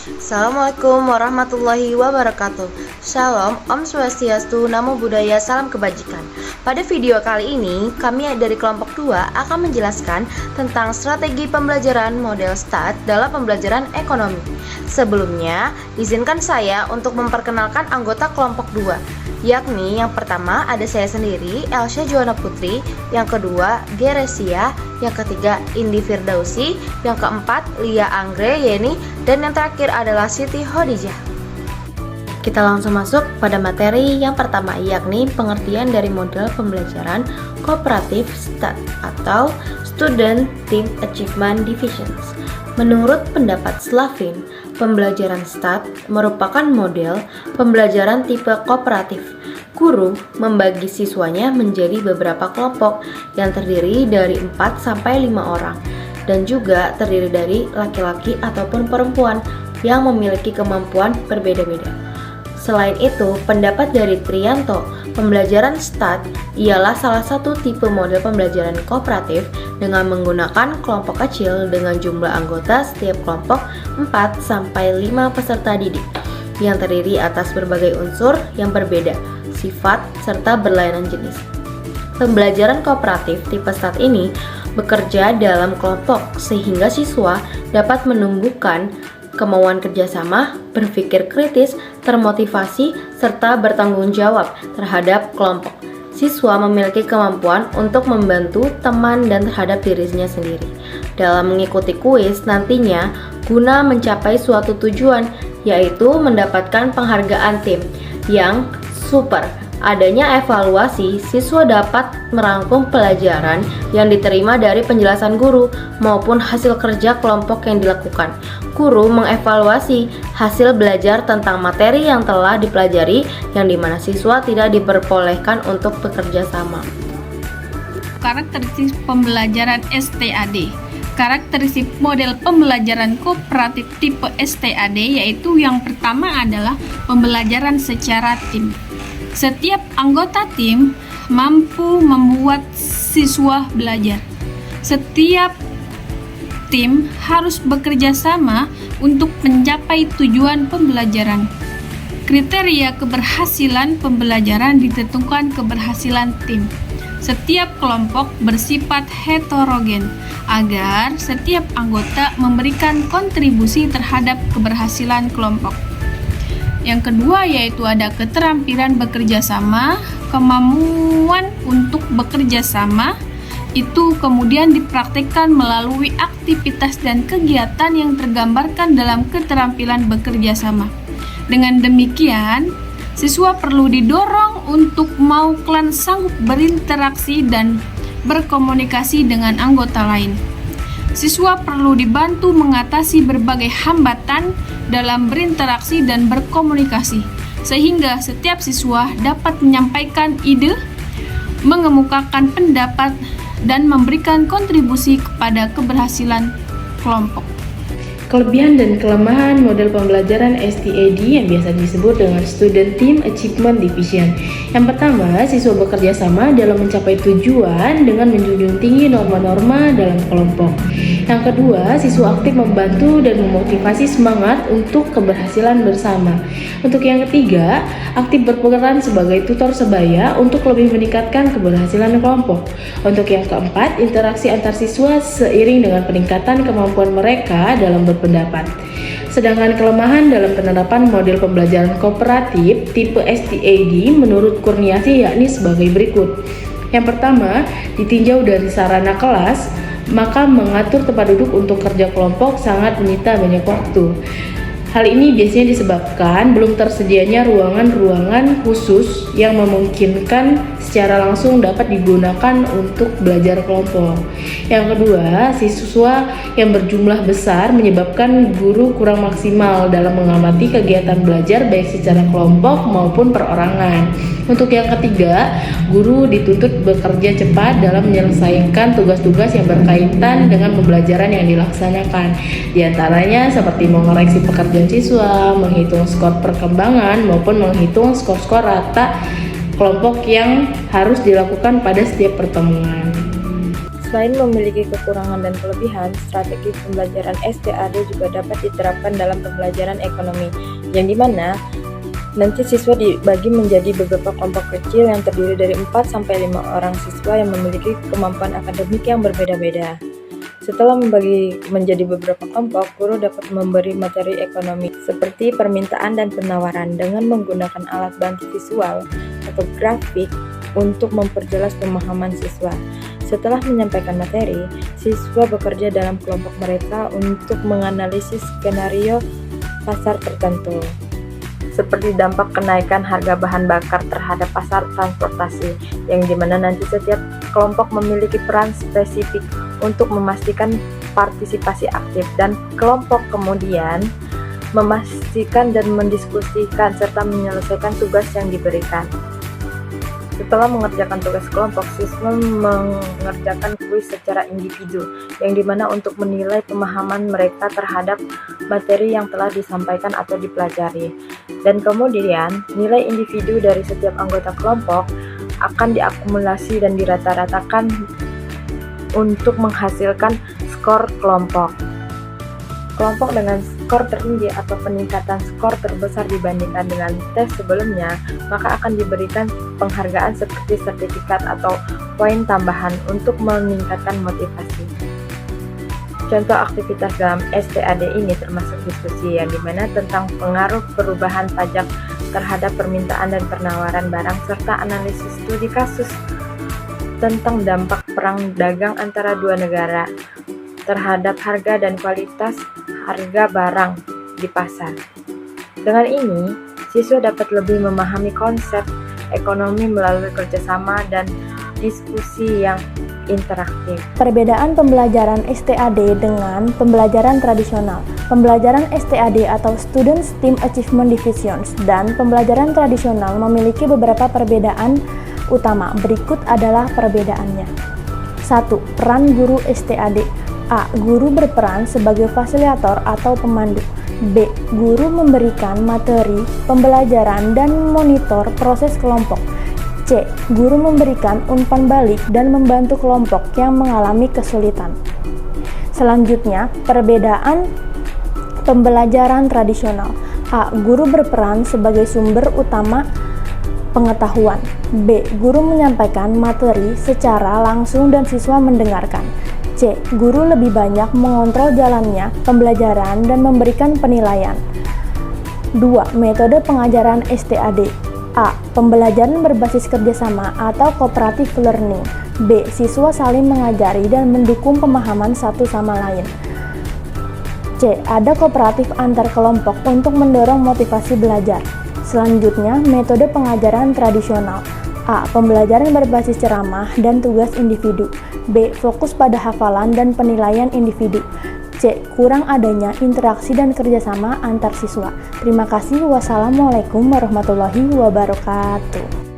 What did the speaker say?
Assalamualaikum warahmatullahi wabarakatuh. Shalom, Om Swastiastu, Namo Buddhaya, Salam Kebajikan. Pada video kali ini, kami dari kelompok 2 akan menjelaskan tentang strategi pembelajaran model STAT dalam pembelajaran ekonomi. Sebelumnya, izinkan saya untuk memperkenalkan anggota kelompok 2, yakni yang pertama ada saya sendiri, Elsha Joana Putri, yang kedua, Geresia, yang ketiga, Indi Firdausi, yang keempat, Lia Anggre Yeni, dan yang terakhir adalah Siti Hodijah. Kita langsung masuk pada materi yang pertama, yakni pengertian dari model pembelajaran kooperatif STAT atau Student Team Achievement Divisions. Menurut pendapat Slavin, pembelajaran STAT merupakan model pembelajaran tipe kooperatif. Guru membagi siswanya menjadi beberapa kelompok yang terdiri dari 4-5 orang dan juga terdiri dari laki-laki ataupun perempuan yang memiliki kemampuan berbeda-beda. Selain itu, pendapat dari Trianto, pembelajaran STAT ialah salah satu tipe model pembelajaran kooperatif dengan menggunakan kelompok kecil dengan jumlah anggota setiap kelompok 4-5 peserta didik yang terdiri atas berbagai unsur yang berbeda, sifat, serta berlainan jenis. Pembelajaran kooperatif tipe STAT ini bekerja dalam kelompok sehingga siswa dapat menumbuhkan kemauan kerjasama, berpikir kritis, termotivasi, serta bertanggung jawab terhadap kelompok. Siswa memiliki kemampuan untuk membantu teman dan terhadap dirinya sendiri. Dalam mengikuti kuis nantinya guna mencapai suatu tujuan, yaitu mendapatkan penghargaan tim yang super. Adanya evaluasi, siswa dapat merangkum pelajaran yang diterima dari penjelasan guru maupun hasil kerja kelompok yang dilakukan. Guru mengevaluasi hasil belajar tentang materi yang telah dipelajari, yang dimana siswa tidak diperbolehkan untuk bekerja sama. Karakteristik pembelajaran STAD. Karakteristik model pembelajaran kooperatif tipe STAD yaitu yang pertama adalah pembelajaran secara tim. Setiap anggota tim mampu membuat siswa belajar. Setiap tim harus bekerja sama untuk mencapai tujuan pembelajaran. Kriteria keberhasilan pembelajaran ditentukan keberhasilan tim. Setiap kelompok bersifat heterogen agar setiap anggota memberikan kontribusi terhadap keberhasilan kelompok. Yang kedua yaitu ada keterampilan bekerja sama, kemampuan untuk bekerja sama itu kemudian dipraktikkan melalui aktivitas dan kegiatan yang tergambarkan dalam keterampilan bekerja sama. Dengan demikian, siswa perlu didorong untuk mau sanggup berinteraksi dan berkomunikasi dengan anggota lain. Siswa perlu dibantu mengatasi berbagai hambatan dalam berinteraksi dan berkomunikasi, sehingga setiap siswa dapat menyampaikan ide, mengemukakan pendapat, dan memberikan kontribusi kepada keberhasilan kelompok. Kelebihan dan kelemahan model pembelajaran STAD yang biasa disebut dengan Student Team Achievement Division. Yang pertama, siswa bekerja sama dalam mencapai tujuan dengan menjunjung tinggi norma-norma dalam kelompok. Yang kedua, siswa aktif membantu dan memotivasi semangat untuk keberhasilan bersama. Untuk yang ketiga, aktif berperan sebagai tutor sebaya untuk lebih meningkatkan keberhasilan kelompok. Untuk yang keempat, interaksi antar siswa seiring dengan peningkatan kemampuan mereka dalam berpendapat. Sedangkan kelemahan dalam penerapan model pembelajaran kooperatif tipe STAD menurut Kurniasi yakni sebagai berikut. Yang pertama, ditinjau dari sarana kelas, maka mengatur tempat duduk untuk kerja kelompok sangat menyita banyak waktu. Hal ini biasanya disebabkan belum tersedianya ruangan-ruangan khusus yang memungkinkan secara langsung dapat digunakan untuk belajar kelompok. Yang kedua, siswa yang berjumlah besar menyebabkan guru kurang maksimal dalam mengamati kegiatan belajar baik secara kelompok maupun perorangan. Untuk yang ketiga, guru dituntut bekerja cepat dalam menyelesaikan tugas-tugas yang berkaitan dengan pembelajaran yang dilaksanakan. Di antaranya seperti mengoreksi pekerjaan siswa, menghitung skor perkembangan maupun menghitung skor-skor rata kelompok yang harus dilakukan pada setiap pertemuan. Selain memiliki kekurangan dan kelebihan, strategi pembelajaran STAD juga dapat diterapkan dalam pembelajaran ekonomi, yang dimana nanti siswa dibagi menjadi beberapa kelompok kecil yang terdiri dari 4-5 orang siswa yang memiliki kemampuan akademik yang berbeda-beda. Setelah membagi menjadi beberapa kelompok, guru dapat memberi materi ekonomi seperti permintaan dan penawaran dengan menggunakan alat bantu visual atau grafik untuk memperjelas pemahaman siswa. Setelah menyampaikan materi, siswa bekerja dalam kelompok mereka untuk menganalisis skenario pasar tertentu, seperti dampak kenaikan harga bahan bakar terhadap pasar transportasi, yang dimana nanti setiap kelompok memiliki peran spesifik untuk memastikan partisipasi aktif, dan kelompok kemudian memastikan dan mendiskusikan serta menyelesaikan tugas yang diberikan. Setelah mengerjakan tugas kelompok, siswa mengerjakan kuis secara individu, yang dimana untuk menilai pemahaman mereka terhadap materi yang telah disampaikan atau dipelajari. Dan kemudian, nilai individu dari setiap anggota kelompok akan diakumulasi dan dirata-ratakan untuk menghasilkan skor kelompok. Kelompok dengan skor tertinggi atau peningkatan skor terbesar dibandingkan dengan tes sebelumnya, maka akan diberikan penghargaan seperti sertifikat atau poin tambahan untuk meningkatkan motivasi. Contoh aktivitas dalam STAD ini termasuk diskusi, yang dimana tentang pengaruh perubahan pajak terhadap permintaan dan penawaran barang, serta analisis studi kasus tentang dampak perang dagang antara dua negara terhadap harga dan kualitas harga barang di pasar. Dengan ini, siswa dapat lebih memahami konsep ekonomi melalui kerjasama dan diskusi yang interaktif. Perbedaan pembelajaran STAD dengan pembelajaran tradisional. Pembelajaran STAD atau Students Team Achievement Divisions dan pembelajaran tradisional memiliki beberapa perbedaan utama. Berikut adalah perbedaannya. 1. Peran guru STAD. A. Guru berperan sebagai fasilitator atau pemandu. B. Guru memberikan materi, pembelajaran, dan monitor proses kelompok. C. Guru memberikan umpan balik dan membantu kelompok yang mengalami kesulitan. Selanjutnya, perbedaan pembelajaran tradisional. A. Guru berperan sebagai sumber utama pengetahuan. B. Guru menyampaikan materi secara langsung dan siswa mendengarkan. C. Guru lebih banyak mengontrol jalannya pembelajaran dan memberikan penilaian. 2. Metode pengajaran STAD. A. Pembelajaran berbasis kerjasama atau cooperative learning. B. Siswa saling mengajari dan mendukung pemahaman satu sama lain. C. Ada kooperatif antar kelompok untuk mendorong motivasi belajar. Selanjutnya, metode pengajaran tradisional. A. Pembelajaran berbasis ceramah dan tugas individu. B. Fokus pada hafalan dan penilaian individu. C. Kurang adanya interaksi dan kerjasama antar siswa. Terima kasih. Wassalamualaikum warahmatullahi wabarakatuh.